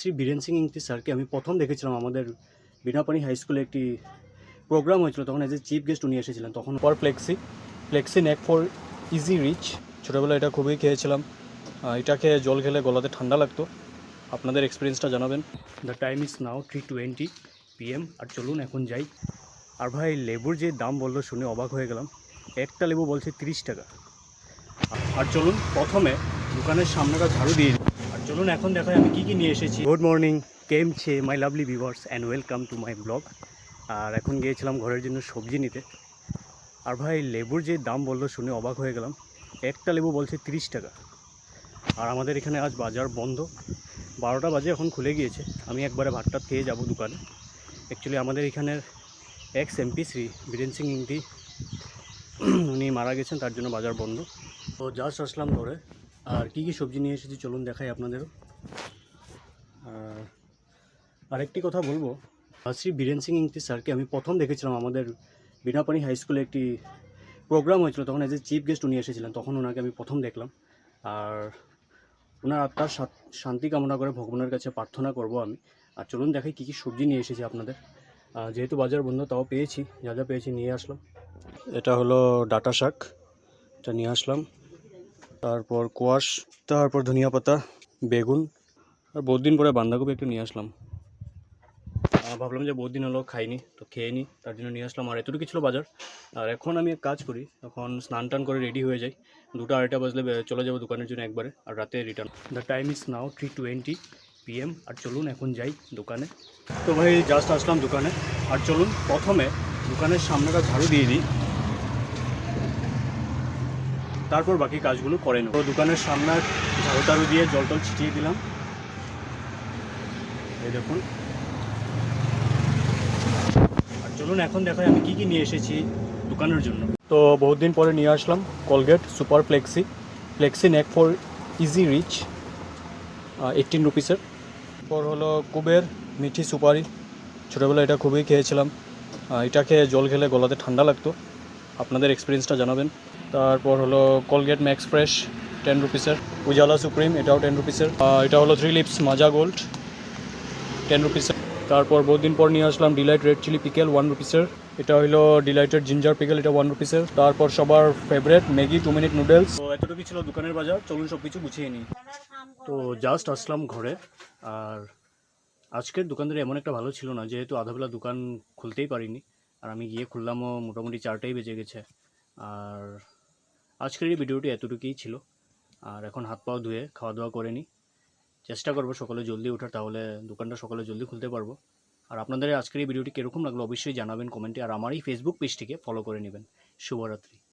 শ্রী বীরেন সিং ইংতি স্যারকে আমি প্রথম দেখেছিলাম আমাদের বিনাপানি হাই স্কুলে একটি প্রোগ্রাম হয়েছিল, তখন এজ এ চিফ গেস্ট উনি এসেছিলেন। তখন পর flexi neck for easy reach, ছোটোবেলায় এটা খুবই খেয়েছিলাম। এটা খেয়ে জল খেলে গলাতে ঠান্ডা লাগতো। আপনাদের এক্সপিরিয়েন্সটা জানাবেন। The time is now 3:20 PM। আর চলুন এখন যাই। আর ভাই, লেবুর যে দাম বললো শুনে অবাক হয়ে গেলাম। একটা লেবু বলছে 30 টাকা। আর চলুন প্রথমে দোকানের সামনেটা ঝাড়ু দিয়ে দিই। আর চলুন এখন দেখাই আমি কী কী নিয়ে এসেছি। গুড মর্নিং, কেমছে my lovely viewers and welcome to my blog. আর এখন গিয়েছিলাম ঘরের জন্য সবজি নিতে। আর ভাই, লেবুর যে দাম বললো শুনে অবাক হয়ে গেলাম। একটা লেবু বলছে 30 টাকা। আর আমাদের এখানে আজ বাজার বন্ধ, 12টা বাজে, এখন খুলে গিয়েছে। আমি একবারে ভাতটা খেয়ে যাব দোকানে। অ্যাকচুয়ালি আমাদের এখানের এক্স এমপি শ্রী বীরেন সিং ইংতি উনি মারা গেছেন, তার জন্য বাজার বন্ধ। তো জাস্ট আসলাম ধরে। আর কী কী সবজি নিয়ে এসেছি চলুন দেখাই আপনাদেরও। আরেকটি কথা বলবো, শ্রী বীরেন সিং ইংতি স্যারকে আমি প্রথম দেখেছিলাম আমাদের বিনাপানি হাই স্কুলে একটি প্রোগ্রাম হয়েছিল, তখন এজ এ চিফ গেস্ট উনি এসেছিলেন। তখন ওনাকে আমি প্রথম দেখলাম। আর ওনার আত্মার শান্তি কামনা করে ভগবানের কাছে প্রার্থনা করব আমি। আর চলুন দেখাই কী কী সবজি নিয়ে এসেছি আপনাদের। যেহেতু বাজার বন্ধ, তাও পেয়েছি, যা যা পেয়েছি নিয়ে আসলাম। এটা হলো ডাঁটা শাক, এটা নিয়ে আসলাম। তারপর কোয়াশ, তারপর ধনিয়া পাতা, বেগুন, আর বহুত দিন পরে বাঁধাকপি একটু নিয়ে আসলাম। ভাবলাম যে বহুত দিন হলো খাইনি, তো খেয়ে নিই, তার জন্য নিয়ে আসলাম। আর এতটুকু ছিল বাজার। আর এখন আমি এক কাজ করি, এখন স্নান টান করে রেডি হয়ে যাই। 2টা-2:30 বাজলে চলে যাবো দোকানের জন্য একবারে, আর রাতে return. The time is now 3:20 PM। আর চলুন এখন যাই দোকানে। তো ভাই, জাস্ট আসলাম দোকানে। আর চলুন প্রথমে দোকানের সামনেটা ঝাড়ু দিয়ে দিই, তারপর বাকি কাজগুলো করে নেব। তো দোকানের সামনে ঝাড়ু টাড়ু দিয়ে জল টল ছিটিয়ে দিলাম। এই দেখুন। আর চলুন এখন দেখাই আমি কী কী নিয়ে এসেছি দোকানের জন্য। তো বহুত দিন পরে নিয়ে আসলাম Colgate super flexi neck for easy reach, 18 রুপিসের। পর হলো কুবের মিঠি সুপারি, ছোটোবেলায় এটা খুবই খেয়েছিলাম। এটা খেয়ে জল খেলে গলাতে ঠান্ডা লাগতো। আপনাদের এক্সপিরিয়েন্সটা জানাবেন। তারপর হলো কোলগেট ম্যাক্স ফ্রেশ, 10 রুপিসের। উজালা সুপ্রিম, এটাও 10 রুপিসের। এটা হলো 3 লিপস মাজা গোল্ড, 10 রুপিসের। তারপর বহুত দিন পর নিয়ে আসলাম ডিলাইট রেড চিলি পিকেল, 1 রুপিসের। এটা হলো ডিলাইটেড জিঞ্জার পিকেল, এটা 1 রুপিসের। তারপর সবার ফেভারেট ম্যাগি 2 মিনিট নুডলস। তো এতটুকু ছিল দোকানের বাজার, চলুন সব কিছু গুছিয়ে নিই। তো জাস্ট আসলাম ঘরে। আর আজকের দোকানদার এমন একটা ভালো ছিল না, যেহেতু আধাবেলা দোকান খুলতেই পারিনি। আর আমি গিয়ে খুললামও মোটামুটি 4টাই বেজে গেছে। আর আজকের এই ভিডিওটি এতটুকুই ছিল। আর এখন হাত পাও ধুয়ে খাওয়া দাওয়া করে নিই। চেষ্টা করবো সকালে জলদি ওঠার, তাহলে দোকানটা সকালে জলদি খুলতে পারবো। আর আপনাদের আজকের এই ভিডিওটি কীরকম লাগলো অবশ্যই জানাবেন কমেন্টে। আর আমার এই ফেসবুক পেজটিকে ফলো করে নেবেন। শুভরাত্রি।